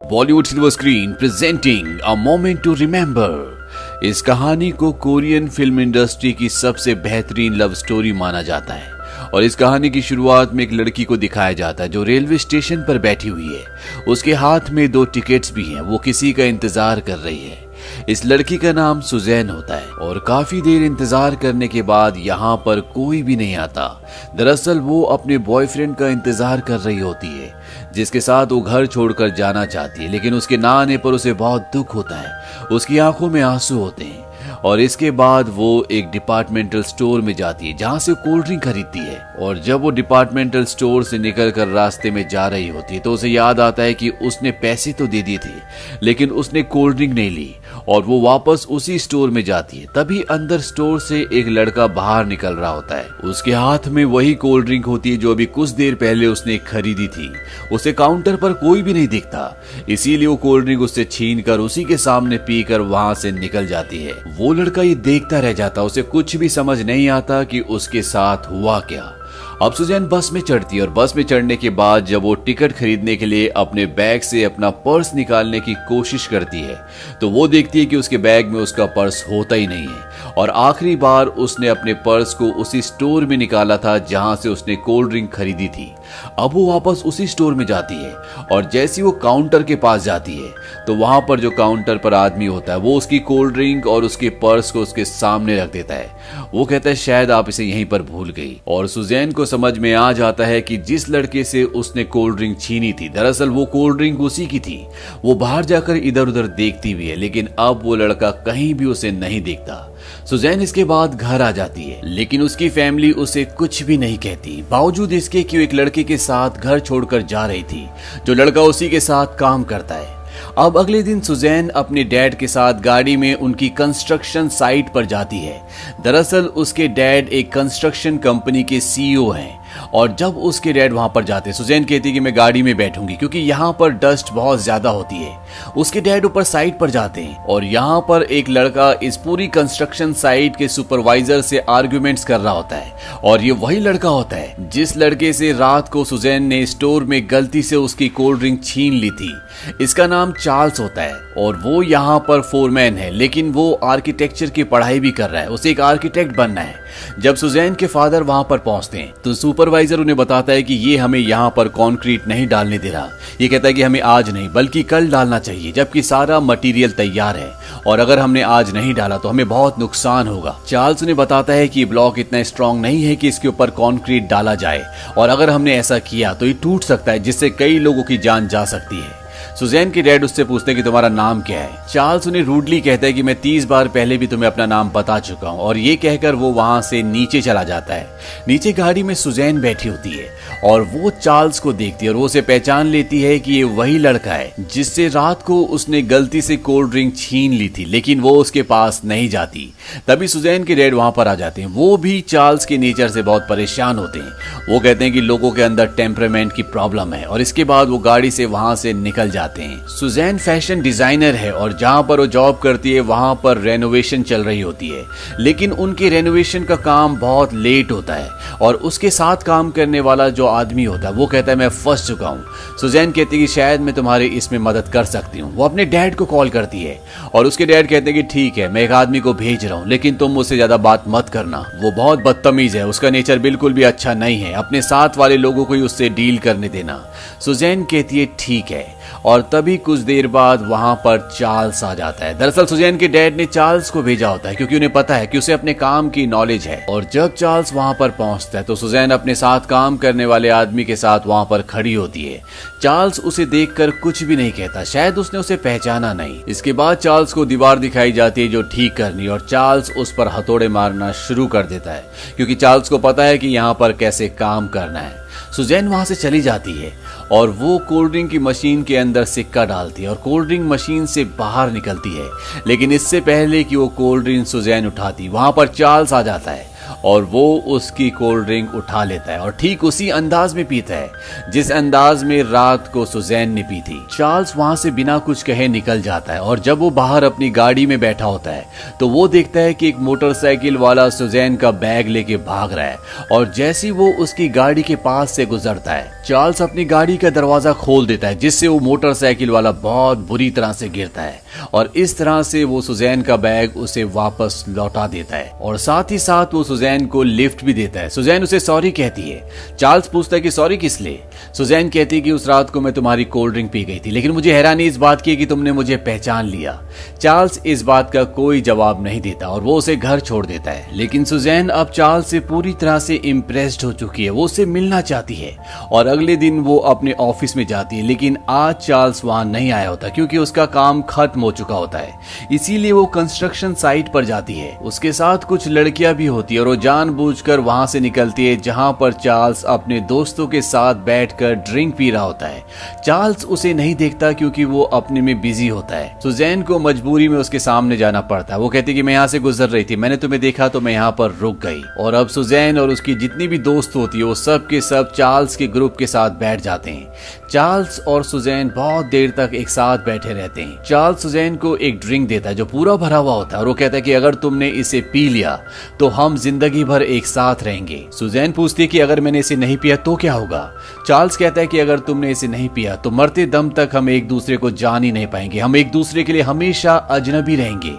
Bollywood silver screen presenting a moment to remember. इस कहानी को कोरियन फिल्म इंडस्ट्री की सबसे बेहतरीन लव स्टोरी माना जाता है और इस कहानी की शुरुआत में एक लड़की को दिखाया जाता है जो रेलवे स्टेशन पर बैठी हुई है। उसके हाथ में 2 टिकट्स भी हैं। वो किसी का इंतजार कर रही है। इस लड़की का नाम सुजैन होता है और काफी देर इंतजार करने के बाद यहाँ पर कोई भी नहीं आता। दरअसल वो अपने बॉयफ्रेंड का इंतजार कर रही होती है जिसके साथ वो घर छोड़कर जाना चाहती है, लेकिन उसके ना आने पर उसे बहुत दुख होता है। उसकी आंखों में आंसू होते हैं और इसके बाद वो एक डिपार्टमेंटल स्टोर में जाती है जहां से कोल्ड ड्रिंक खरीदती है। और जब वो डिपार्टमेंटल स्टोर से निकलकर रास्ते में जा रही होती है तो उसे याद आता है कि उसने पैसे तो दे दिए थे लेकिन उसने कोल्ड ड्रिंक नहीं ली और वो वापस उसी स्टोर में जाती है। तभी अंदर स्टोर से एक लड़का बाहर निकल रहा होता है। उसके हाथ में वही कोल्ड ड्रिंक होती है जो अभी कुछ देर पहले उसने खरीदी थी। उसे काउंटर पर कोई भी नहीं दिखता, इसीलिए वो कोल्ड ड्रिंक उससे छीन कर उसी के सामने पीकर वहां से निकल जाती है। वो लड़का ये देखता रह जाता, उसे कुछ भी समझ नहीं आता कि उसके साथ हुआ क्या। अब सुजैन बस में चढ़ती है और बस में चढ़ने के बाद जब वो टिकट खरीदने के लिए अपने बैग से अपना पर्स निकालने की कोशिश करती है तो वो देखती है कि उसके बैग में उसका पर्स होता ही नहीं है और आखिरी बार उसने अपने पर्स को उसी स्टोर में निकाला था जहां से उसने कोल्ड ड्रिंक खरीदी थी। अब वो वापस उसी स्टोर में जाती है और जैसी वो काउंटर के पास जाती है तो वहां पर जो काउंटर पर आदमी होता है वो उसकी कोल्ड ड्रिंक और उसके पर्स को उसके सामने रख देता है। वो कहता है शायद आप इसे यहीं पर भूल गई और सुजैन को समझ में आ जाता है कि जिस लड़के से उसने कोल्ड ड्रिंक छीनी थी दरअसल वो कोल्ड ड्रिंक उसी की थी। वो बाहर जाकर इधर उधर देखती भी है लेकिन अब वो लड़का कहीं भी उसे नहीं देखता। सुजैन इसके बाद घर आ जाती है लेकिन उसकी फैमिली उसे कुछ भी नहीं कहती, बावजूद इसके कि वो एक लड़के के साथ घर छोड़कर जा रही थी जो लड़का उसी के साथ काम करता है। अब अगले दिन सुजैन अपने डैड के साथ गाड़ी में उनकी कंस्ट्रक्शन साइट पर जाती है। दरअसल उसके डैड एक कंस्ट्रक्शन कंपनी के सीईओ हैं और जब उसके डैड वहां पर जाते हैं सुजैन कहती है कि मैं गाड़ी में बैठूंगी क्योंकि यहाँ पर डस्ट बहुत ज्यादा होती है। उसके डैड ऊपर साइट पर जाते हैं और यहाँ पर एक लड़का इस पूरी कंस्ट्रक्शन साइट के सुपरवाइजर से आर्ग्यूमेंट्स कर रहा होता है और ये वही लड़का होता है जिस लड़के से रात को सुजैन ने स्टोर में गलती से उसकी कोल्ड ड्रिंक छीन ली थी। इसका नाम चार्ल्स होता है और वो यहाँ पर फोरमैन है लेकिन वो आर्किटेक्चर की पढ़ाई भी कर रहा है, उसे एक आर्किटेक्ट बनना है। जब सुजैन के फादर वहां पर पहुंचते हैं तो सुपरवाइजर उन्हें बताता है कि ये हमें यहाँ पर कंक्रीट नहीं डालने दे रहा। ये कहता है कि हमें आज नहीं बल्कि कल डालना चाहिए जबकि सारा मटेरियल तैयार है और अगर हमने आज नहीं डाला तो हमें बहुत नुकसान होगा। चार्ल्स उन्हें बताता है कि ब्लॉक इतना स्ट्रांग नहीं है कि इसके ऊपर कंक्रीट डाला जाए और अगर हमने ऐसा किया तो ये टूट सकता है जिससे कई लोगों की जान जा सकती है। सुजैन के डैड उससे पूछते हैं कि तुम्हारा नाम क्या है। चार्ल्स उन्हें रूडली कहता है कि मैं 30 बार पहले भी तुम्हें अपना नाम बता चुका हूं और ये कहकर वो वहां से नीचे चला जाता है। नीचे गाड़ी में सुजैन बैठी होती है और वो चार्ल्स को देखती है और वो उसे पहचान लेती है कि ये वही लड़का है जिससे रात को उसने गलती से कोल्ड ड्रिंक छीन ली थी लेकिन वो उसके पास नहीं जाती। तभी सुजैन के डैड वहां पर आ जाते हैं। वो भी चार्ल्स के नेचर से बहुत परेशान होते हैं। वो कहते हैं कि लोगों के अंदर टेम्परामेंट की प्रॉब्लम है और इसके बाद वो गाड़ी से वहां से निकल जाते हैं। सुजैन फैशन डिजाइनर है और जहां पर वो जॉब करती है वहां पर रेनोवेशन चल रही होती है लेकिन उनके रेनोवेशन का काम बहुत लेट होता है और उसके साथ काम करने वाला जो आदमी होता है वो कहता है मैं फंस चुका हूं। सुजैन कहती है कि शायद मैं तुम्हारी इसमें मदद कर सकती हूँ। वो अपने डैड को कॉल करती है और उसके डैड कहते हैं कि ठीक है मैं एक आदमी को भेज रहा हूँ लेकिन तुम मुझसे ज्यादा बात मत करना, वो बहुत बदतमीज है, उसका नेचर बिल्कुल भी अच्छा नहीं है, अपने साथ वाले लोगों को ही उससे डील करने देना। सुजैन कहती है ठीक है और तभी कुछ देर बाद वहां पर चार्ल्स आ जाता है। दरअसल सुजैन के डैड ने चार्ल्स को भेजा होता है क्योंकि उन्हें पता है कि उसे अपने काम की नॉलेज है और जब चार्ल्स वहां पर पहुंचता है तो सुजैन अपने साथ काम करने वाले आदमी के साथ वहां पर खड़ी होती है। चार्ल्स उसे देखकर कुछ भी नहीं कहता, शायद उसने उसे पहचाना नहीं। इसके बाद चार्ल्स को दीवार दिखाई जाती है जो ठीक करनी और चार्ल्स उस पर हथौड़े मारना शुरू कर देता है क्योंकि चार्ल्स को पता है कि यहाँ पर कैसे काम करना है। सुजैन वहां से चली जाती है और वो कोल्ड ड्रिंक की मशीन के अंदर सिक्का डालती है और कोल्ड ड्रिंक मशीन से बाहर निकलती है लेकिन इससे पहले कि वो कोल्ड ड्रिंक सुजैन उठाती वहां पर चार्ल्स आ जाता है और वो उसकी कोल्ड ड्रिंक उठा लेता है और ठीक उसी अंदाज में पीता है जिस अंदाज में रात को सुजैन ने पी थी। चार्ल्स वहां से बिना कुछ कहे निकल जाता है और जब वो बाहर अपनी गाड़ी में बैठा होता है तो वो देखता है कि एक मोटरसाइकिल वाला सुजैन का बैग लेके भाग रहा है और जैसे वो उसकी गाड़ी के पास से गुजरता है चार्ल्स अपनी गाड़ी का दरवाजा खोल देता है जिससे वो मोटरसाइकिल वाला बहुत बुरी तरह से गिरता है और इस तरह से वो सुजैन का बैग उसे वापस लौटा देता है और साथ ही साथ वो सुजैन को लिफ्ट भी देता है। सुजैन उसे सॉरी कहती है। चार्ल्स पूछता है कि सॉरी किस लिए? सुजैन कहती है कि उस रात को मैं तुम्हारी कोल्ड ड्रिंक पी गई थी लेकिन मुझे हैरानी इस बात की कि तुमने मुझे पहचान लिया। चार्ल्स इस बात का कोई जवाब नहीं देता और वो उसे घर छोड़ देता है। लेकिन सुजैन अब चार्ल्स से पूरी तरह से इम्प्रेस्ड हो चुकी है। वो उससे मिलना चाहती है और अगले दिन वो अपने ऑफिस में जाती है लेकिन आज चार्ल्स वहां नहीं आया होता क्योंकि उसका काम खत्म हो चुका होता है। इसीलिए वो कंस्ट्रक्शन साइट पर जाती है। उसके साथ कुछ लड़कियां भी होती है और वो जानबूझकर वहां से निकलती है जहां पर चार्ल्स अपने दोस्तों के साथ बैठकर ड्रिंक पी रहा होता है। चार्ल्स उसे नहीं देखता क्योंकि वो अपने में बिजी होता है। सुजैन को मजबूरी में उसके सामने जाना पड़ता है। वो कहती है कि मैं यहाँ से गुजर रही थी, मैंने तुम्हें देखा तो मैं यहाँ पर रुक गई। और अब सुजैन और उसकी जितनी भी दोस्त होती है वो सब के सब चार्ल्स के ग्रुप के साथ बैठ जाते हैं। चार्ल्स और सुजैन बहुत देर तक एक साथ बैठे रहते हैं। चार्ल्स सुजैन को एक ड्रिंक देता है जो पूरा भरा हुआ होता है और वो कहता है कि अगर तुमने इसे पी लिया तो हम जिंदगी भर एक साथ रहेंगे। सुजैन पूछती है कि अगर मैंने इसे नहीं पिया तो क्या होगा? चार्ल्स कहता है कि अगर तुमने इसे नहीं पिया तो मरते दम तक हम एक दूसरे को जान ही नहीं पाएंगे, हम एक दूसरे के लिए हमेशा अजनबी रहेंगे।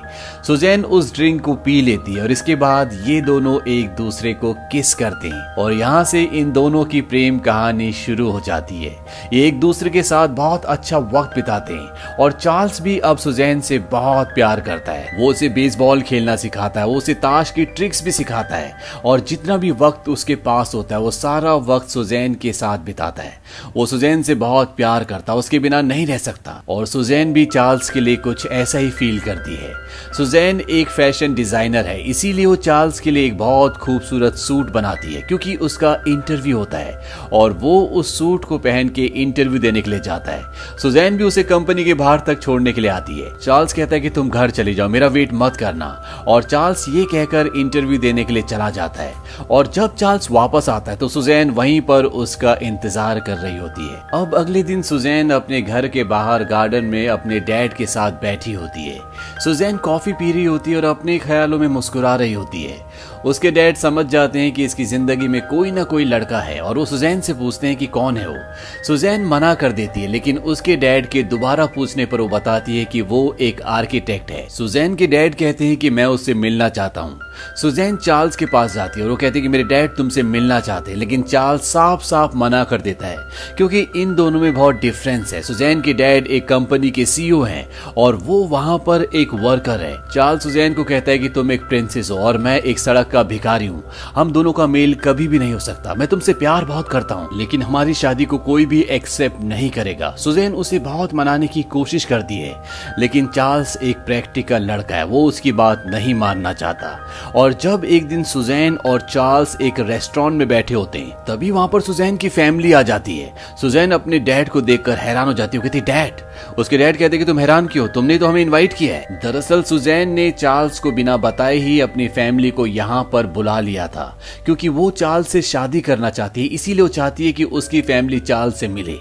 सुजैन उस ड्रिंक को पी लेती है और इसके बाद ये दोनों एक दूसरे को किस करते हैं और यहाँ से इन दोनों की प्रेम कहानी शुरू हो जाती है। ये एक दूसरे के साथ बहुत अच्छा वक्त बिताते हैं और चार्ल्स भी अब सुजैन से बहुत प्यार करता है। वो उसे बेसबॉल खेलना सिखाता है, वो उसे ताश की ट्रिक्स भी सिखाता है और जितना भी वक्त उसके पास होता है वो सारा वक्त सुजैन के साथ बिताता है। वो सुजैन से बहुत प्यार करता है, उसके बिना नहीं रह सकता और सुजैन भी चार्ल्स के लिए कुछ ऐसा ही फील करती है। सुजैन एक फैशन डिजाइनर है, इसीलिए वो चार्ल्स के लिए एक बहुत खूबसूरत सूट बनाती है क्योंकि उसका इंटरव्यू होता है और वो उस सूट को पहन के इंटरव्यू देने के लिए जाता है। सुजैन भी उसे कंपनी के बाहर तक छोड़ने के लिए आती है। चार्ल्स कहता है कि तुम घर चले जाओ, मेरा वेट मत करना और चार्ल्स ये कहकर इंटरव्यू देने के लिए चला जाता है और जब चार्ल्स वापस आता है तो सुजैन वहीं पर उसका इंतजार कर रही होती है। अब अगले दिन सुजैन अपने घर के बाहर गार्डन में अपने डैड के साथ बैठी होती है। सुजैन कॉफी पी रही होती है और अपने ख्यालों में मुस्कुरा रही होती है। उसके डैड समझ जाते हैं कि इसकी जिंदगी में कोई ना कोई लड़का है और वो सुजैन से पूछते हैं कि कौन है वो। सुजैन मना कर देती है लेकिन उसके डैड के दोबारा पूछने पर वो बताती है कि वो एक आर्किटेक्ट है। सुजैन के डैड कहते हैं कि मैं उससे मिलना चाहता हूँ। सुजैन चार्ल्स के पास जाती है और वो कहती है कि मेरे डैड तुमसे मिलना चाहते हैं लेकिन चार्ल्स साफ साफ मना कर देता है क्योंकि इन दोनों में बहुत डिफरेंस है। सुजैन के डैड एक कंपनी के सीईओ हैं और वो वहां पर एक वर्कर है। चार्ल्स सुजैन को कहता है कि तुम एक प्रिंसेस हो और मैं एक सड़क का भिखारी हूँ, हम दोनों का मेल कभी भी नहीं हो सकता। मैं तुमसे प्यार बहुत करता हूँ लेकिन हमारी शादी को कोई भी एक्सेप्ट नहीं करेगा। सुजैन उसे बहुत मनाने की कोशिश करती है लेकिन चार्ल्स एक प्रैक्टिकल लड़का है, वो उसकी बात नहीं मानना चाहता। और जब एक दिन सुजैन और चार्ल्स एक रेस्टोरेंट में बैठे होते हैं तभी वहां पर सुजैन की फैमिली आ जाती है। सुजैन अपने डैड को देखकर हैरान हो जाती है, कहती डैड। उसके डैड कहते कि तुम हैरान क्यों, तुमने तो हमें इनवाइट किया है। दरअसल सुजैन ने चार्ल्स को बिना बताए ही अपनी फैमिली को यहाँ पर बुला लिया था क्योंकि वो चार्ल्स से शादी करना चाहती है, इसीलिए वो चाहती है कि उसकी फैमिली चार्ल्स से मिले।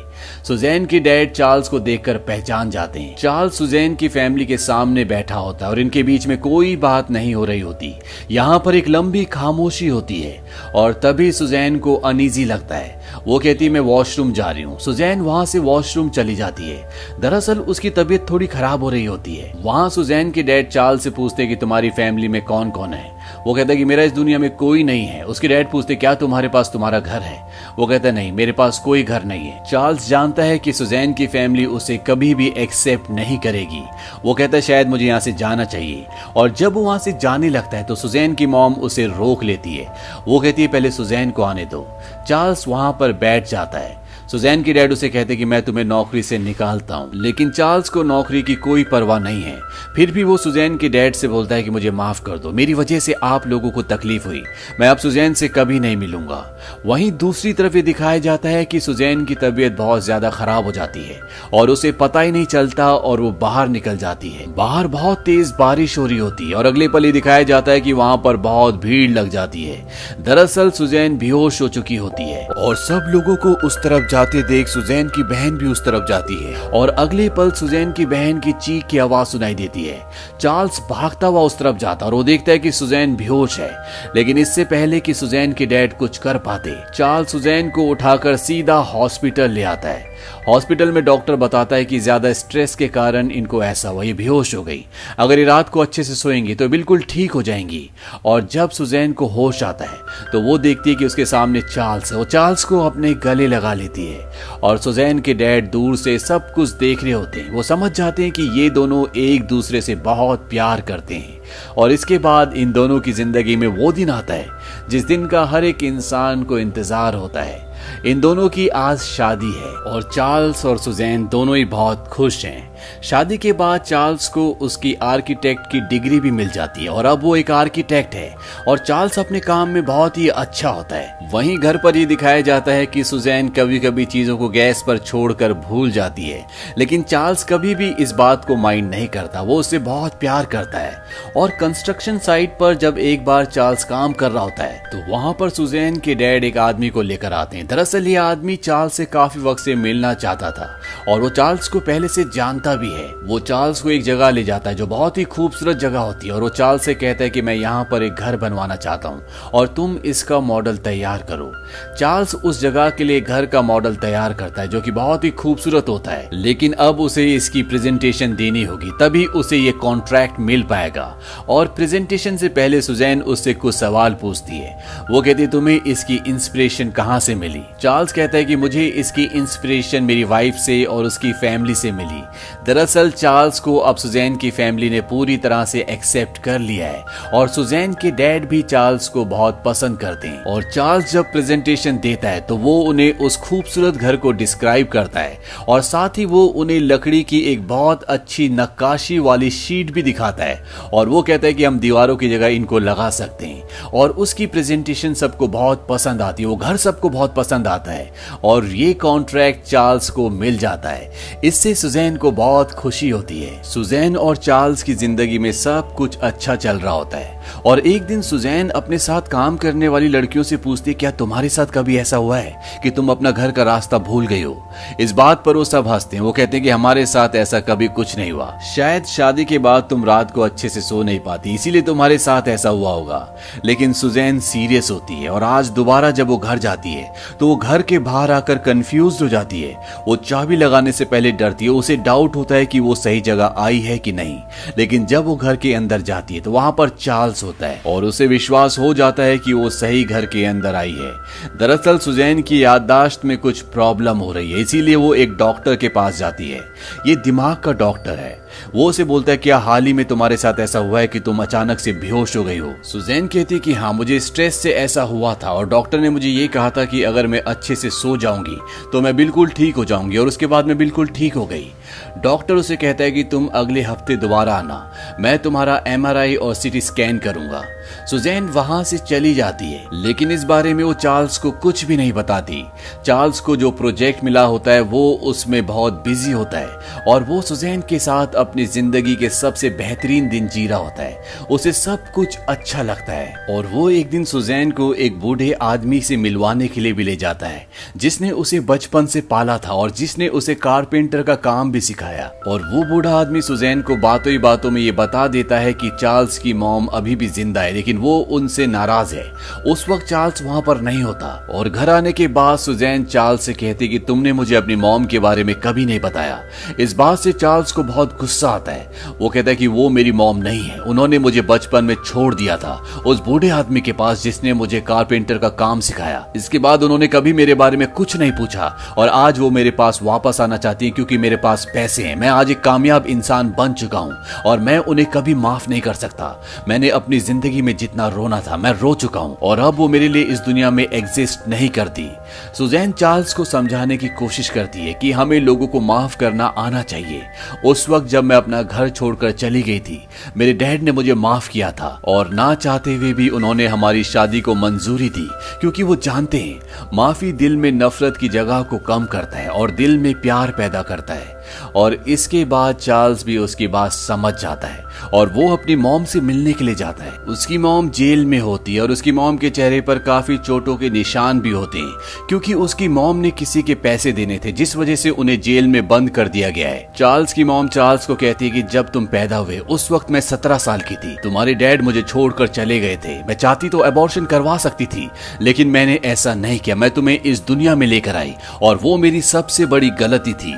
सुजैन के डैड चार्ल्स को देखकर पहचान जाते हैं। चार्ल्स सुजैन की फैमिली के सामने बैठा होता है और इनके बीच में कोई बात नहीं हो रही होती। यहाँ पर एक लंबी खामोशी होती है और तभी सुजैन को अनईजी लगता है। वो कहती है मैं वॉशरूम जा रही हूँ। सुजैन वहां से वॉशरूम चली जाती है। दरअसल उसकी तबीयत थोड़ी खराब हो रही होती है। वहां सुजैन के डैड चार्ल्स से पूछते हैं कि तुम्हारी फैमिली में कौन कौन है। वो कहता है कि मेरा इस दुनिया में कोई नहीं है। उसके डैड पूछते क्या तुम्हारे पास तुम्हारा घर है। वो कहता है नहीं, मेरे पास कोई घर नहीं है। चार्ल्स जानता है कि सुजैन की फैमिली उसे कभी भी एक्सेप्ट नहीं करेगी। वो कहता है शायद मुझे यहाँ से जाना चाहिए और जब वो वहां से जाने लगता है तो सुजैन की मॉम उसे रोक लेती है। वो कहती है पहले सुजैन को आने दो। चार्ल्स वहां पर बैठ जाता है। सुजैन के डैड उसे कहते कि मैं तुम्हें नौकरी से निकालता हूँ, लेकिन चार्ल्स को नौकरी की कोई परवाह नहीं है। फिर भी वो सुजैन के डैड से बोलता है कि मुझे माफ कर दो, मेरी वजह से आप लोगों को तकलीफ हुई, मैं अब सुजैन से कभी नहीं मिलूंगा। वहीं दूसरी तरफ ये दिखाया जाता है कि सुजैन की तबीयत बहुत ज्यादा खराब हो जाती है और उसे पता ही नहीं चलता और वो बाहर निकल जाती है। बाहर बहुत तेज बारिश हो रही होती है और अगले पल ये दिखाया जाता है कि वहां पर बहुत भीड़ लग जाती है। दरअसल सुजैन बेहोश हो चुकी होती है और सब लोगों को उस तरफ जाते देख सुजैन की बहन भी उस तरफ जाती है और अगले पल सुजैन की बहन की चीख की आवाज सुनाई देती है। चार्ल्स भागता हुआ उस तरफ जाता और वो देखता है कि सुजैन बेहोश है, लेकिन इससे पहले कि सुजैन के डैड कुछ कर पाते, चार्ल्स सुजैन को उठाकर सीधा हॉस्पिटल ले आता है। हॉस्पिटल में डॉक्टर बताता है कि ज्यादा स्ट्रेस के कारण इनको ऐसा हुआ, ये बेहोश हो गई, अगर ये रात को अच्छे से सोएंगी तो बिल्कुल ठीक हो जाएंगी। और जब सुजैन को होश आता है तो वो देखती है कि उसके सामने चार्ल्स है। वो चार्ल्स को अपने गले लगा लेती है और सुजैन के डैड दूर से सब कुछ देख रहे होते हैं। वो समझ जाते हैं कि ये दोनों एक दूसरे से बहुत प्यार करते हैं और इसके बाद इन दोनों की जिंदगी में वो दिन आता है जिस दिन का हर एक इंसान को इंतजार होता है। इन दोनों की आज शादी है और चार्ल्स और सुजैन दोनों ही बहुत खुश हैं। शादी के बाद चार्ल्स को उसकी आर्किटेक्ट की डिग्री भी मिल जाती है और अब वो एक आर्किटेक्ट है और चार्ल्स अपने काम में बहुत ही अच्छा होता है। वहीं घर पर ये दिखाया जाता है कि सुजैन कभी कभी चीजों को गैस पर छोड़कर भूल जाती है, लेकिन चार्ल्स कभी भी इस बात को माइंड नहीं करता, वो उससे बहुत प्यार करता है। और कंस्ट्रक्शन साइट पर जब एक बार चार्ल्स काम कर रहा होता है तो वहां पर सुजैन के डैड एक आदमी को लेकर आते हैं। दरअसल ये आदमी चार्ल्स से काफी वक्त से मिलना चाहता था और वो चार्ल्स को पहले से जानता भी है। वो चार्ल्स को एक जगह ले जाता है जो बहुत ही खूबसूरत जगह होती है और वो चार्ल्स से कहता है कि मैं यहाँ पर एक घर बनवाना चाहता हूँ और तुम इसका मॉडल तैयार करो। चार्ल्स उस जगह के लिए घर का मॉडल तैयार करता है जो कि बहुत ही खूबसूरत होता है, लेकिन अब उसे इसकी प्रेजेंटेशन देनी होगी, तभी उसे ये कॉन्ट्रैक्ट मिल पाएगा। और प्रेजेंटेशन से पहले सुजैन उससे कुछ सवाल पूछती है। वो कहती है तुम्हें इसकी इंस्पिरेशन कहाँ से मिली? चार्ल्स कहता है कि मुझे इसकी इंस्पिरेशन मेरी वाइफ से और उसकी फैमिली से मिली। दरअसल चार्ल्स को अब सुजैन की फैमिली ने पूरी तरह से एक्सेप्ट कर लिया है और सुजैन के डैड भी चार्ल्स को बहुत पसंद करते हैं। और चार्ल्स जब प्रेजेंटेशन देता है तो वो उन्हें उस खूबसूरत घर को डिस्क्राइब करता है और साथ ही वो उन्हें लकड़ी की एक बहुत अच्छी नक्काशी वाली शीट भी दिखाता है और वो कहता है कि हम दीवारों की जगह इनको लगा सकते हैं। और उसकी प्रेजेंटेशन सबको बहुत पसंद आती है, वो घर सबको बहुत पसंद आता है और ये कॉन्ट्रैक्ट चार्ल्स को मिल जाता है। इससे सुजैन को बहुत खुशी होती है। सुजैन और चार्ल्स की जिंदगी में सब कुछ अच्छा चल रहा होता है और एक दिन सुजैन अपने साथ काम करने वाली लड़कियों से पूछती है क्या तुम्हारे साथ कभी ऐसा हुआ है कि तुम अपना घर का रास्ता भूल गई हो? इस बात पर वो सब हंसते हैं। वो कहते हैं कि हमारे साथ ऐसा कभी कुछ नहीं हुआ, शायद शादी के बाद तुम रात को अच्छे से सो नहीं पाती इसीलिए तुम्हारे साथ ऐसा हुआ होगा। लेकिन सुजैन सीरियस होती है और आज दोबारा जब वो घर जाती है तो वो घर के बाहर आकर कंफ्यूज हो जाती है। वो चाबी लगाने से पहले डरती है, उसे डाउट होता है कि वो सही जगह आई है कि नहीं। लेकिन जब वो घर के अंदर जाती है तो वहां पर चार्ल्स होता है और उसे विश्वास हो जाता है कि वो सही घर के अंदर आई है। दरअसल सुजैन की याददाश्त में कुछ प्रॉब्लम हो रही है, इसीलिए वो एक डॉक्टर के पास जाती है। ये दिमाग का डॉक्टर है। वो उसे बोलता है क्या हाल ही में तुम्हारे साथ ऐसा हुआ है कि तुम अचानक से बेहोश हो गई हो? सुजैन कहती कि हाँ, मुझे स्ट्रेस से ऐसा हुआ था और डॉक्टर ने मुझे ये कहा था कि अगर मैं अच्छे से सो जाऊंगी तो मैं बिल्कुल ठीक हो जाऊंगी और उसके बाद मैं बिल्कुल ठीक हो गई। डॉक्टर उसे कहता है कि तुम अगले हफ्ते दोबारा आना, मैं तुम्हारा MRI और CT स्कैन करूंगा। सुजैन वहां से चली जाती है, लेकिन इस बारे में वो चार्ल्स को कुछ भी नहीं बताती। चार्ल्स को जो प्रोजेक्ट मिला होता है वो उसमें बहुत बिजी होता है और वो सुजैन के साथ अपनी जिंदगी के सबसे बेहतरीन दिन जी रहा होता है। उसे सब कुछ अच्छा लगता है और वो एक दिन सुजैन को एक बूढ़े आदमी से मिलवाने के लिए भी ले जाता है जिसने उसे बचपन से पाला था और जिसने उसे कारपेंटर का काम भी सिखाया। और वो बूढ़ा आदमी सुजैन को बातों ही बातों में ये बता देता है कि चार्ल्स की मॉम अभी भी जिंदा है, लेकिन वो उनसे नाराज है। उस वक्त चार्ल्स वहां पर नहीं होता और घर आने के बाद सुजैन चार्ल्स से कहती कि तुमने मुझे अपनी मॉम के बारे में कभी नहीं बताया। इस बात से चार्ल्स को बहुत गुस्सा गुस्सा आता है। वो कहता है कि वो मेरी मॉम नहीं है, उन्होंने मुझे बचपन में छोड़ दिया था उस बूढ़े आदमी के पास जिसने मुझे कारपेंटर का काम सिखाया। इसके बाद उन्होंने कभी मेरे बारे में कुछ नहीं पूछा और आज वो मेरे पास वापस आना चाहती है क्योंकि मेरे पास पैसे हैं। मैं आज एक कामयाब इंसान बन चुका हूं और मैं उन्हें कभी माफ नहीं कर सकता। मैंने अपनी जिंदगी में जितना रोना था मैं रो चुका हूं और अब वो मेरे लिए इस दुनिया में एग्जिस्ट नहीं करती। सुजैन चार्ल्स को समझाने की कोशिश करती है कि हमें लोगों को माफ करना आना चाहिए। उस वक्त जब मैं अपना घर छोड़कर चली गई थी, मेरे डैड ने मुझे माफ किया था और ना चाहते हुए भी उन्होंने हमारी शादी को मंजूरी दी क्योंकि वो जानते हैं माफी दिल में नफरत की जगह को कम करता है और दिल में प्यार पैदा करता है। और इसके बाद चार्ल्स भी उसकी बात समझ जाता है और वो अपनी मॉम से मिलने के लिए जाता है। उसकी मॉम जेल में होती है और उसकी मॉम के चेहरे पर काफी चोटों के निशान भी होते हैं क्योंकि उसकी मॉम ने किसी के पैसे देने थे जिस वजह से उन्हें जेल में बंद कर दिया गया है। चार्ल्स की मॉम चार्ल्स को कहती है कि जब तुम पैदा हुए उस वक्त मैं 17 साल की थी, तुम्हारे डैड मुझे छोड़कर चले गए थे। मैं चाहती तो अबॉर्शन करवा सकती थी लेकिन मैंने ऐसा नहीं किया। मैं तुम्हें इस दुनिया में लेकर आई और वो मेरी सबसे बड़ी गलती थी।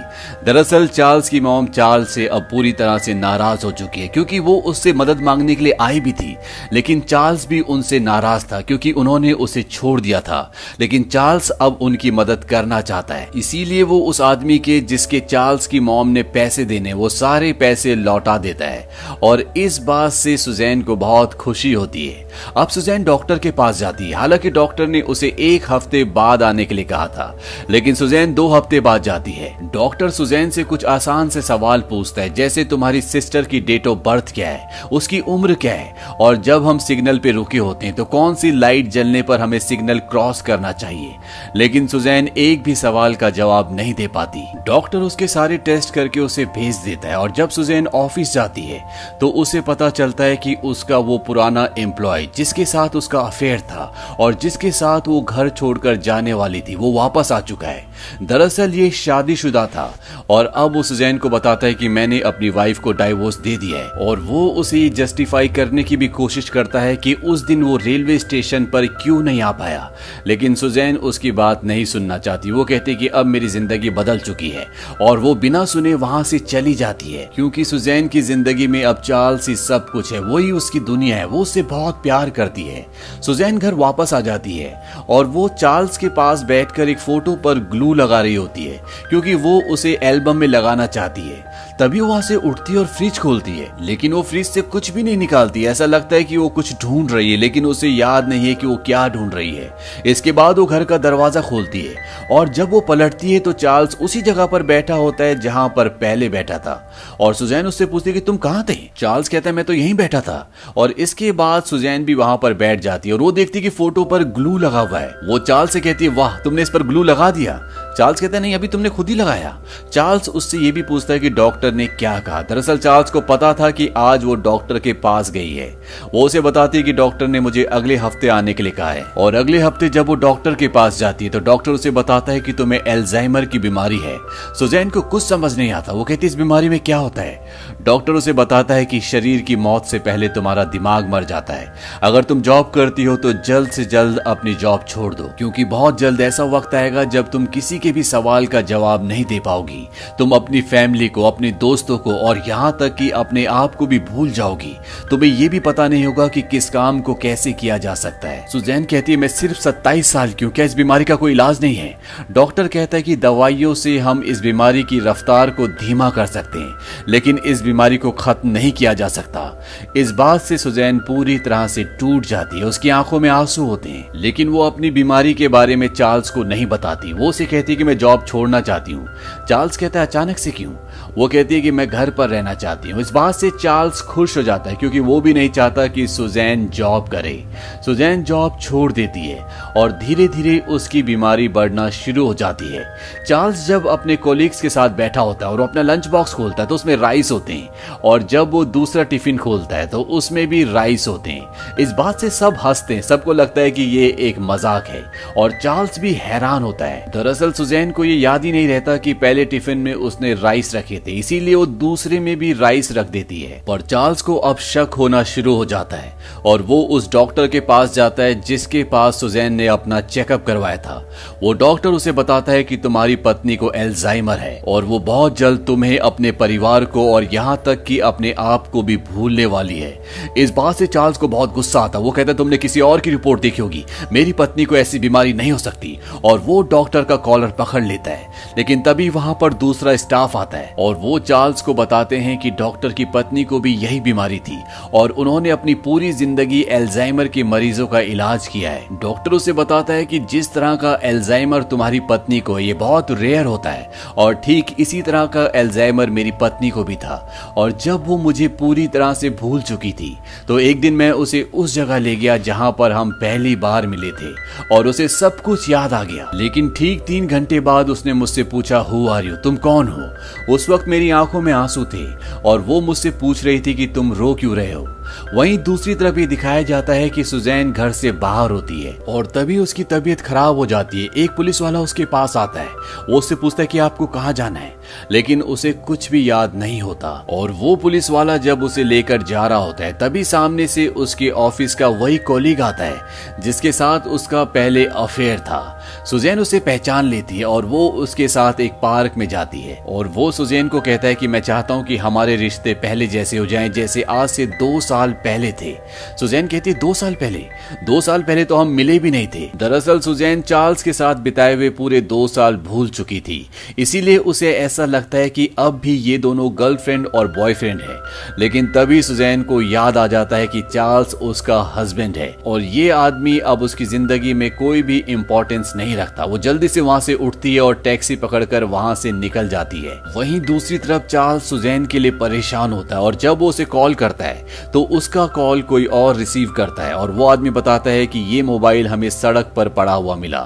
दरअसल चार्ल्स की मॉम चार्ल्स से अब पूरी तरह से नाराज हो चुकी है क्योंकि वो उससे मदद मांगने के लिए आई भी थी, लेकिन चार्ल्स भी उनसे नाराज था क्योंकि उन्होंने उसे छोड़ दिया था। लेकिन चार्ल्स अब उनकी मदद करना चाहता है, इसीलिए वो उस आदमी के जिसके चार्ल्स की मॉम ने पैसे देने वो सारे पैसे लौटा देता है और इस बात से सुजैन को बहुत खुशी होती है। अब सुजैन डॉक्टर के पास जाती है। हालांकि डॉक्टर ने उसे 1 हफ्ते बाद आने के लिए कहा था, लेकिन सुजैन 2 हफ्ते बाद जाती है। डॉक्टर सुजैन से कुछ आसान से सवाल पूछता है, जैसे तुम्हारी सिस्टर की डेट ऑफ बर्थ क्या है, उसकी उम्र क्या है और जब हम सिग्नल पे रुके होते हैं तो कौन सी लाइट जलने पर हमें सिग्नल क्रॉस करना चाहिए। लेकिन सुजैन एक भी सवाल का जवाब नहीं दे पाती। डॉक्टर उसके सारे टेस्ट करके उसे भेज देता है और जब सुजैन ऑफिस जाती है तो उसे पता चलता है कि उसका वो पुराना एम्प्लॉय जिसके साथ उसका अफेयर था और जिसके साथ वो घर छोड़कर जाने वाली थी वो वापस आ चुका है। दरअसल ये शादीशुदा था और अब वो सुजैन को बताता है कि मैंने अपनी वाइफ को डाइवोर्स दे दिया है और वो उसे जस्टिफाई करने की भी कोशिश करता है कि उस दिन वो रेलवे स्टेशन पर क्यों नहीं आ पाया। लेकिन सुजैन उसकी बात नहीं सुनना चाहती। वो कहती है कि अब मेरी जिंदगी बदल चुकी है और वो बिना सुने वहां से चली जाती है क्योंकि सुजैन की जिंदगी में अब चार्ल्स ही सब कुछ है, वही उसकी दुनिया है, वो उससे बहुत प्यार करती है। सुजैन घर वापस आ जाती है और वो चार्ल्स के पास बैठकर एक फोटो पर ग्लू लगा रही होती है क्योंकि वो उसे एल्बम में लगाना चाहती है। तभी वहां से उठती है और फ्रिज खोलती है, लेकिन वो फ्रिज से कुछ भी नहीं निकालती। ऐसा लगता है कि वो कुछ ढूंढ रही है लेकिन उसे याद नहीं है कि वो क्या ढूंढ रही है। इसके बाद वो घर का दरवाजा खोलती है और जब वो पलटती है तो चार्ल्स उसी जगह पर बैठा होता है जहां पर पहले बैठा था और सुजैन उससे पूछती है कि तुम कहां थे। चार्ल्स कहता है मैं तो यहीं बैठा था और इसके बाद सुजैन भी वहां पर बैठ जाती है और वो देखती है कि फोटो पर ग्लू लगा हुआ है। वो चार्ल्स से कहती है वाह तुमने इस पर ग्लू लगा दिया। चार्ल्स कहता है नहीं अभी तुमने खुद ही लगाया। चार्ल्स उससे ये भी पूछता है कि डॉक्टर ने क्या कहा। दरअसल चार्ल्स को पता था कि आज वो डॉक्टर के पास गई है। वो उसे बताती है कि डॉक्टर ने मुझे अगले हफ्ते आने के लिए कहा है और अगले हफ्ते जब वो डॉक्टर के पास जाती है तो डॉक्टर उसे बताता है कि तुम्हें एल्जाइमर की बीमारी है। सुजैन को कुछ समझ नहीं आता। वो कहती है इस बीमारी में क्या होता है। डॉक्टर उसे बताता है कि शरीर की मौत से पहले तुम्हारा दिमाग मर जाता है। अगर तुम जॉब करती हो तो जल्द से जल्द अपनी जॉब छोड़ दो क्योंकि बहुत जल्द ऐसा वक्त आएगा जब तुम किसी के भी सवाल का जवाब नहीं दे पाओगी। तुम अपनी फैमिली को, अपने दोस्तों को और यहाँ तक कि अपने आप को भी भूल जाओगी। तुम्हें ये भी पता नहीं होगा कि किस काम को कैसे किया जा सकता है। सुजैन कहती है मैं सिर्फ 27 साल की हूँ, क्या इस बीमारी का कोई इलाज नहीं है। डॉक्टर कहता है कि दवाइयों से हम इस बीमारी की रफ्तार को धीमा कर सकते हैं लेकिन इस बीमारी को खत्म नहीं किया जा सकता। इस बात से सुजैन पूरी तरह से टूट जाती है। उसकी आंखों में आंसू होते हैं लेकिन वो अपनी बीमारी के बारे में चार्ल्स को नहीं बताती। वो उसे कहती है कि मैं जॉब छोड़ना चाहती हूँ। चार्ल्स कहता है अचानक से क्यों। वो कहती है कि मैं घर पर रहना चाहती हूँ। इस बात से चार्ल्स खुश हो जाता है क्योंकि वो भी नहीं चाहता कि सुजैन जॉब करे। सुजैन जॉब छोड़ देती है और धीरे धीरे उसकी बीमारी बढ़ना शुरू हो जाती है। चार्ल्स जब अपने कोलीग्स के साथ बैठा होता है और वो अपना लंच बॉक्स खोलता है तो उसमें राइस होते हैं और जब वो दूसरा टिफिन खोलता है तो उसमें भी राइस होते हैं। इस बात से सब हंसते हैं, सबको लगता है कि ये एक मजाक है और चार्ल्स भी हैरान होता है। दरअसल सुजैन को ये याद ही नहीं रहता कि पहले टिफिन में उसने राइस रखे थे, इसीलिए वो दूसरे में भी राइस रख देती है। पर चार्ल्स को अब शक होना शुरू हो जाता है और वो उस डॉक्टर के पास जाता है जिसके पास सुजैन ने अपना चेकअप करवाया था। वो डॉक्टर उसे बताता है कि तुम्हारी पत्नी को एल्जाइमर है और वो बहुत जल्द तुम्हें, अपने परिवार को और यहाँ तक कि अपने आप को भी भूलने वाली है। इस बात से चार्ल्स को बहुत गुस्सा आता है। वो कहता है तुमने किसी और की रिपोर्ट देखी होगी, मेरी पत्नी को ऐसी बीमारी नहीं हो सकती। और वो डॉक्टर का कॉलर पकड़ लेता है, लेकिन तभी वहां पर दूसरा स्टाफ आता है और वो चार्ल्स को बताते हैं कि डॉक्टर की पत्नी को भी यही बीमारी थी और उन्होंने अपनी पूरी जिंदगी एल्जाइमर के मरीजों का इलाज किया है। डॉक्टर उसे बताता है कि जिस तरह का एल्जाइमर तुम्हारी पत्नी को है ये बहुत रेयर होता है और ठीक इसी तरह का एल्जाइमर मेरी पत्नी को भी था। और जब वो मुझे पूरी तरह से भूल चुकी थी तो एक दिन मैं उसे उस जगह ले गया जहां पर हम पहली बार मिले थे और उसे सब कुछ याद आ गया। लेकिन ठीक 3 घंटे बाद उसने मुझसे पूछा हु आर यू, तुम कौन हो। उस वक्त मेरी आंखों में आंसू थे और वो मुझसे पूछ रही थी कि तुम रो क्यों रहे हो। वहीं दूसरी तरफ ये दिखाया जाता है कि सुजैन घर से बाहर होती है और तभी उसकी तबीयत खराब हो जाती है। एक पुलिस वाला उसके पास आता है, वो उससे पूछता है कि आपको कहाँ जाना है, लेकिन उसे कुछ भी याद नहीं होता। और वो पुलिस वाला जब उसे लेकर जा रहा होता है तभी सामने से उसके ऑफिस का वही कॉलीग आता है जिसके साथ उसका पहले अफेयर था। सुजैन उसे पहचान लेती है और वो उसके साथ एक पार्क में जाती है और वो सुजैन को कहता है कि मैं चाहता हूँ कि हमारे रिश्ते पहले जैसे हो जाएं जैसे आज से 2 साल पहले थे। सुजैन कहती है 2 साल पहले? 2 साल पहले तो हम मिले भी नहीं थे। दरअसल सुजैन चार्ल्स के साथ बिताए हुए पूरे 2 साल भूल चुकी थी, इसीलिए उसे ऐसा लगता है कि अब भी ये दोनों गर्लफ्रेंड और बॉयफ्रेंड है। लेकिन तभी सुजैन को याद आ जाता है कि चार्ल्स उसका हस्बैंड है और ये आदमी अब उसकी जिंदगी में कोई भी इंपॉर्टेंस नहीं रखता। वो जल्दी से वहां से उठती है और टैक्सी पकड़कर वहां से निकल जाती है। वहीं दूसरी तरफ चार्ल्स सुजैन के लिए परेशान होता है और जब वो उसे कॉल करता है तो उसका कॉल कोई और रिसीव करता है और वो आदमी बताता है कि ये मोबाइल हमें सड़क पर पड़ा हुआ मिला।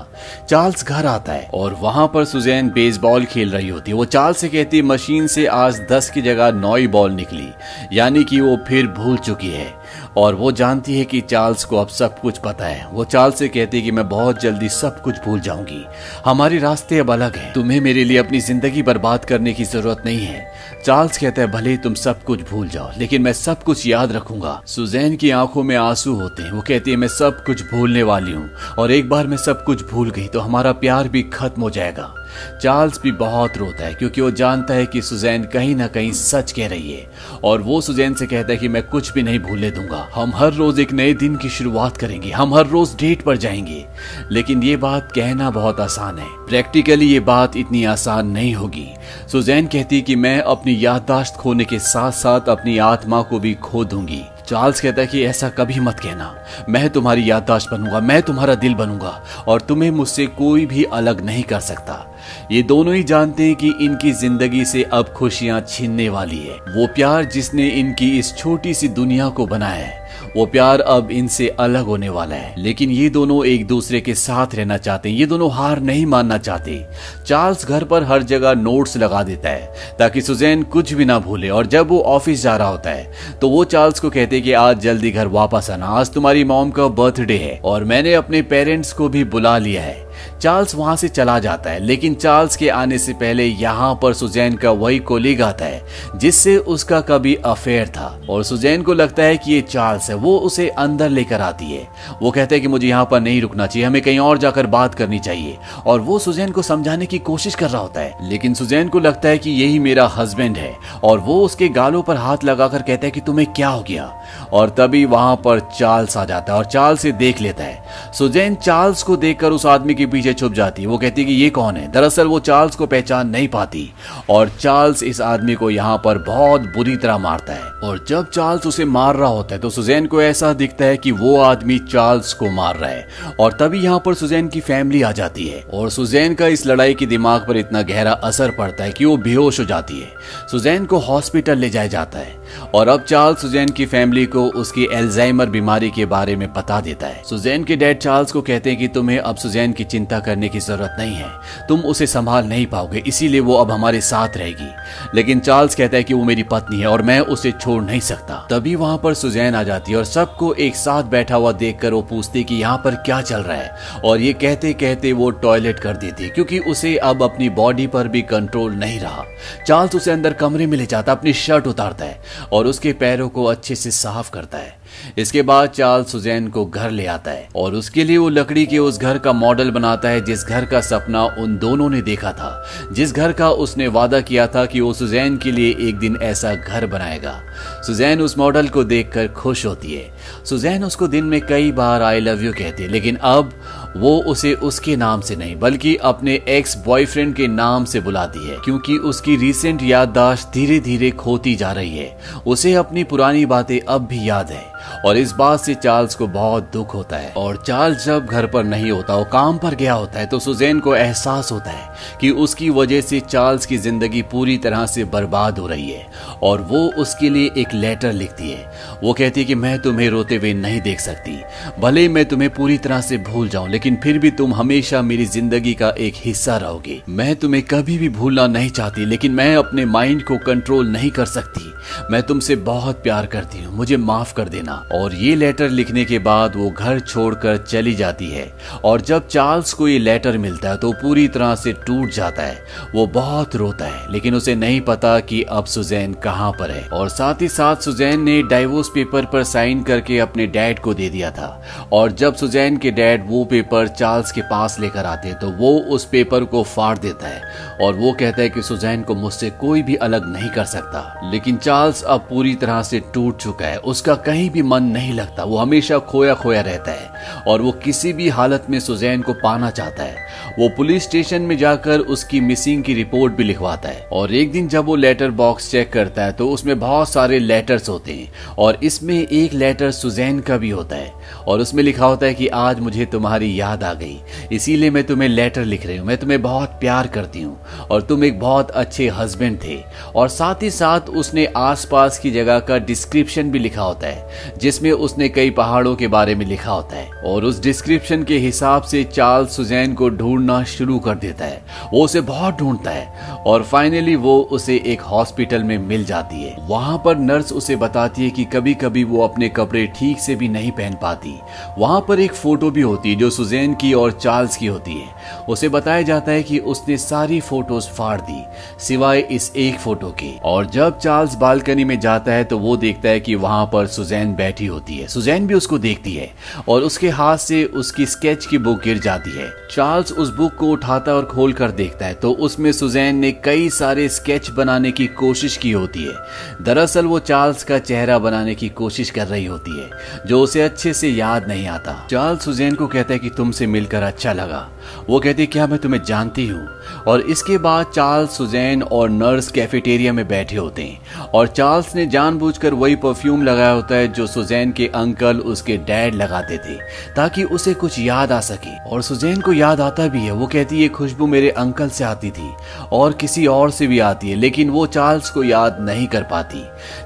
चार्ल्स घर आता है और वहां पर सुजैन बेसबॉल खेल रही होती है। वो चार्ल्स से कहती है मशीन से आज 10 की जगह 9 बॉल निकली, यानी कि वो फिर भूल चुकी है और वो जानती है कि चार्ल्स को अब सब कुछ पता है। वो चार्ल्स से कहती है कि मैं बहुत जल्दी सब कुछ भूल जाऊंगी, हमारे रास्ते अब अलग हैं, तुम्हें मेरे लिए अपनी जिंदगी बर्बाद करने की जरूरत नहीं है। चार्ल्स कहता है भले तुम सब कुछ भूल जाओ लेकिन मैं सब कुछ याद रखूंगा। सुजैन की आंखों में आंसू होते हैं। वो कहती है मैं सब कुछ भूलने वाली हूँ और एक बार मैं सब कुछ भूल गई तो हमारा प्यार भी खत्म हो जाएगा। चार्ल्स भी बहुत रोता है क्योंकि वो जानता है कि सुजैन कहीं ना कहीं सच कह रही है और वो सुजैन से कहता है कि मैं कुछ भी नहीं भूलने दूंगा, हम हर रोज एक नए दिन की शुरुआत करेंगे, हम हर रोज डेट पर जाएंगे। लेकिन ये बात कहना बहुत आसान है, प्रैक्टिकली ये बात इतनी आसान नहीं होगी। सुजैन कहती है कि मैं अपनी याददाश्त खोने के साथ साथ अपनी आत्मा को भी खो दूंगी। चार्ल्स कहता है कि ऐसा कभी मत कहना, मैं तुम्हारी याददाश्त बनूंगा, मैं तुम्हारा दिल बनूंगा और तुम्हें मुझसे कोई भी अलग नहीं कर सकता। ये दोनों ही जानते हैं कि इनकी जिंदगी से अब खुशियां छीनने वाली है। वो प्यार जिसने इनकी इस छोटी सी दुनिया को बनाया है वो प्यार अब इनसे अलग होने वाला है। लेकिन ये दोनों एक दूसरे के साथ रहना चाहते हैं, ये दोनों हार नहीं मानना चाहते। चार्ल्स घर पर हर जगह नोट्स लगा देता है ताकि सुजैन कुछ भी ना भूले और जब वो ऑफिस जा रहा होता है तो वो चार्ल्स को कहते हैं कि आज जल्दी घर वापस आना, आज तुम्हारी मॉम का बर्थडे है और मैंने अपने पेरेंट्स को भी बुला लिया है। चार्ल्स वहां से चला जाता है लेकिन चार्ल्स के आने से पहले यहाँ पर सुजैन का वही कोलीग आता है जिससे उसका कभी अफेयर था और सुजैन को लगता है कि ये चार्ल्स है। वो उसे अंदर लेकर आती है। वो कहता है कि मुझे यहाँ पर नहीं रुकना चाहिए, हमें कहीं और जाकर बात करनी चाहिए और वो सुजैन को समझाने की कोशिश कर रहा होता है। लेकिन सुजैन को लगता है कि यही मेरा हस्बैंड है और वो उसके गालों पर हाथ लगाकर कहता है कि तुम्हें क्या हो गया। और तभी वहां पर चार्ल्स आ जाता है और चार्ल्स से देख लेता है। सुजैन चार्ल्स को देखकर उस आदमी के पीछे छुप जाती है। वो कहती है कि ये कौन है। दरअसल वो चार्ल्स को पहचान नहीं पाती और चार्ल्स इस आदमी को यहाँ पर बहुत बुरी तरह मारता है और जब चार्ल्स उसे मार रहा होता है तो सुजैन को ऐसा दिखता है कि वो आदमी चार्ल्स को मार रहा है और तभी यहाँ पर सुजैन की फैमिली आ जाती है और सुजैन का इस लड़ाई की दिमाग पर इतना गहरा असर पड़ता है कि वो बेहोश हो जाती है। सुजैन को हॉस्पिटल ले जाया जाता है और अब चार्ल्स सुजैन की फैमिली को उसकी एल्जाइमर बीमारी के बारे में बता देता है। सुजैन के डैड चार्ल्स को कहते हैं कि तुम्हें अब सुजैन की चिंता करने की जरूरत नहीं है, तुम उसे संभाल नहीं पाओगे, इसीलिए वो अब हमारे साथ रहेगी। लेकिन चार्ल्स कहता है कि वो मेरी पत्नी है और मैं उसे छोड़ नहीं सकता। तभी वहां पर सुजैन आ जाती है और सबको एक साथ बैठा हुआ देखकर वो पूछती कि यहाँ पर क्या चल रहा है, और ये कहते कहते वो टॉयलेट कर देती है क्योंकि उसे अब अपनी बॉडी पर भी कंट्रोल नहीं रहा। चार्ल्स उसे अंदर कमरे में ले जाता, अपनी शर्ट उतारता है और उसके पैरों को अच्छे से साफ करता है। इसके बाद चार्ल्स सुजैन को घर ले आता है और उसके लिए वो लकड़ी के उस घर का मॉडल बनाता है जिस घर का सपना उन दोनों ने देखा था, जिस घर का उसने वादा किया था कि वो सुजैन के लिए एक दिन ऐसा घर बनाएगा। सुजैन उस मॉडल को देखकर खुश होती है। सुजैन उसको दिन में कई बार आई लव यू कहती है, लेकिन अब वो उसे उसके नाम से नहीं बल्कि अपने एक्स बॉयफ्रेंड के नाम से बुलाती है, क्योंकि उसकी रीसेंट याददाश्त धीरे धीरे खोती जा रही है। उसे अपनी पुरानी बातें अब भी याद है और इस बात से चार्ल्स को बहुत दुख होता है। और चार्ल्स जब घर पर नहीं होता, वो काम पर गया होता है, तो सुजैन को एहसास होता है कि उसकी वजह से चार्ल्स की जिंदगी पूरी तरह से बर्बाद हो रही है और वो उसके लिए एक लेटर लिखती है। वो कहती है कि मैं तुम्हें रोते हुए नहीं देख सकती, भले मैं तुम्हें पूरी तरह से भूल जाऊं, लेकिन फिर भी तुम हमेशा मेरी जिंदगी का एक हिस्सा रहोगे। मैं तुम्हें कभी भी भूलना नहीं चाहती, लेकिन मैं अपने माइंड को कंट्रोल नहीं कर सकती। मैं तुमसे बहुत प्यार करती हूँ, मुझे माफ कर देना। और ये लेटर लिखने के बाद वो घर छोड़कर चली जाती है और जब चार्ल्स को ये लेटर मिलता है तो पूरी तरह से टूट जाता है। वो बहुत रोता है, लेकिन उसे नहीं पता कि अब सुजैन कहाँ पर है। और साथ ही साथ सुजैन ने डाइवोर्स पेपर पर साइन करके अपने डैड को दे दिया था। और जब सुजैन के डैड वो पेपर चार्ल्स के पास लेकर आते तो वो उस पेपर को फाड़ देता है और वो कहता है कि सुजैन को मुझसे कोई भी अलग नहीं कर सकता। लेकिन चार्ल्स अब पूरी तरह से टूट चुका है, उसका कहीं भी मन नहीं लगता, वो हमेशा खोया खोया रहता है और वो किसी भी हालत में सुजैन को पाना चाहता है। वो पुलिस स्टेशन में जाकर उसकी मिसिंग की रिपोर्ट भी लिखवाता है और एक दिन जब वो लेटर बॉक्स चेक करता है तो उसमें बहुत सारे लेटर्स होते हैं और इसमें एक लेटर सुजैन का भी होता है और उसमें लिखा होता है कि आज मुझे तुम्हारी याद आ गई, इसीलिए मैं तुम्हें लेटर लिख रही हूँ। मैं तुम्हें बहुत प्यार करती हूँ और तुम एक बहुत अच्छे हस्बैंड थे। और साथ ही साथ उसने आसपास की जगह का डिस्क्रिप्शन भी लिखा होता है जिसमें उसने कई पहाड़ों के बारे में लिखा होता है और उस डिस्क्रिप्शन के हिसाब से चार्ल्स सुजैन को ढूंढना शुरू कर देता है। वो उसे बहुत ढूंढता है और फाइनली वो उसे एक हॉस्पिटल में मिल जाती है। वहां पर नर्स उसे बताती है कि कभी कभी वो अपने कपड़े ठीक से भी नहीं पहन पाती। वहां पर एक फोटो भी होती है जो सुजैन की और चार्ल्स की होती है। उसे बताया जाता है कि उसने सारी फोटोज फाड़ दी सिवाय इस एक फोटो के। और जब चार्ल्स बालकनी में जाता है तो वो देखता है कि वहां पर सुजैन बैठी होती है। सुजैन भी उसको देखती है और उसके हाथ से उसकी स्केच की बुक गिर जाती है। चार्ल्स उस बुक को उठाता और खोल कर देखता है तो उसमें सुजैन ने कई सारे स्केच बनाने की कोशिश की होती है। दरअसल वो चार्ल्स का चेहरा बनाने की कोशिश कर रही होती है जो उसे अच्छे से याद नहीं आता। चार्ल्स सुजैन को कहता है कि तुमसे मिलकर अच्छा लगा। वो कहती है क्या मैं तुम्हें जानती हूँ। और इसके बाद चार्ल्स सुजैन और नर्स कैफेटेरिया में बैठे होते हैं और चार्ल्स ने जानबूझकर वही परफ्यूम लगाया होता है जो सुजैन के अंकल उसके डैड लगाते थे ताकि उसे कुछ याद आ सके। और सुजैन को याद आता भी है। वो कहती है ये खुशबू मेरे अंकल से आती थी और किसी और से भी आती है, लेकिन वो चार्ल्स को याद नहीं कर पाती।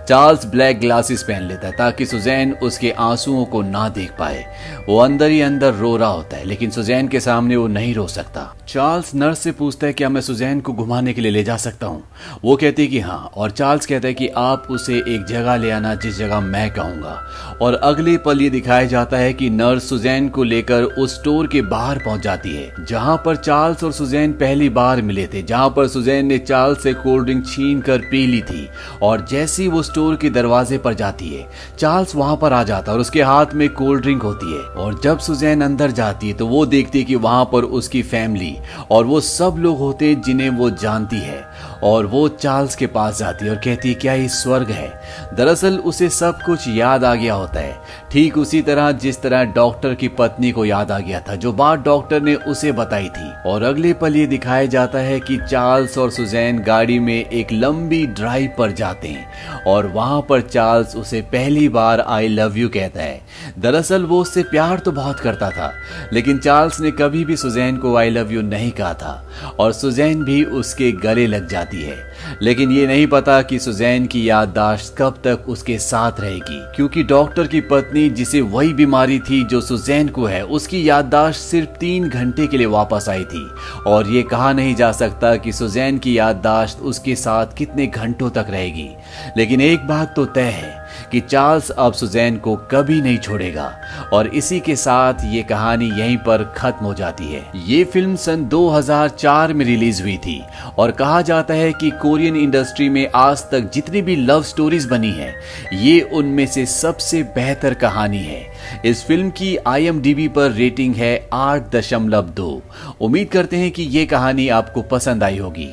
चार्ल्स ब्लैक ग्लासेस पहन लेता है ताकि सुजैन उसके आंसुओं को ना देख पाए। वो अंदर ही अंदर रो रहा होता है, लेकिन सुजैन के सामने वो नहीं रो सकता। चार्ल्स नर्स से पूछता है क्या मैं सुजैन को घुमाने के लिए ले जा सकता हूँ। वो कहती है कि हाँ। और चार्ल्स कहता है कि आप उसे एक जगह ले आना जिस जगह मैं कहूंगा। और अगले पल ये दिखाया जाता है कि नर्स सुजैन को लेकर उस स्टोर के बाहर पहुंच जाती है जहां पर चार्ल्स और सुजैन पहली बार मिले थे, जहां पर सुजैन ने चार्ल्स से कोल्ड ड्रिंक छीन कर पी ली थी। और जैसे ही वो स्टोर के दरवाजे पर जाती है चार्ल्स वहां पर आ जाता है और उसके हाथ में कोल्ड ड्रिंक होती है। और जब सुजैन अंदर जाती है तो वो देखती है कि वहां पर उसकी फैमिली और वो सब लोग होते हैं जिन्हें वो जानती है। और वो चार्ल्स के पास जाती है और कहती है क्या ये स्वर्ग है। दरअसल उसे सब कुछ याद आ गया होता है, ठीक उसी तरह जिस तरह डॉक्टर की पत्नी को याद आ गया था जो बात डॉक्टर ने उसे बताई थी। और अगले पल ये दिखाया जाता है कि चार्ल्स और सुजैन गाड़ी में एक लंबी ड्राइव पर जाते हैं और वहां पर चार्ल्स उसे पहली बार आई लव यू कहता है। दरअसल वो उससे प्यार तो बहुत करता था, लेकिन चार्ल्स ने कभी भी सुजैन को आई लव यू नहीं कहा था और सुजैन भी उसके गले लग जाती जाती है, लेकिन ये नहीं पता कि सुजैन की याददाश्त कब तक उसके साथ रहेगी, क्योंकि डॉक्टर की पत्नी जिसे वही बीमारी थी जो सुजैन को है, उसकी याददाश्त सिर्फ 3 घंटे के लिए वापस आई थी और ये कहा नहीं जा सकता कि सुजैन की याददाश्त उसके साथ कितने घंटों तक रहेगी। लेकिन एक बात तो तय है कि चार्ल्स अब सुजैन को कभी नहीं छोड़ेगा और इसी के साथ ये कहानी यहीं पर खत्म हो जाती है। ये फिल्म सन 2004 में रिलीज हुई थी और कहा जाता है कि कोरियन इंडस्ट्री में आज तक जितनी भी लव स्टोरीज बनी है, ये उनमें से सबसे बेहतर कहानी है। इस फिल्म की IMDb पर रेटिंग है 8.2। उम्मीद करते हैं कि ये कहानी आपको पसंद आई होगी।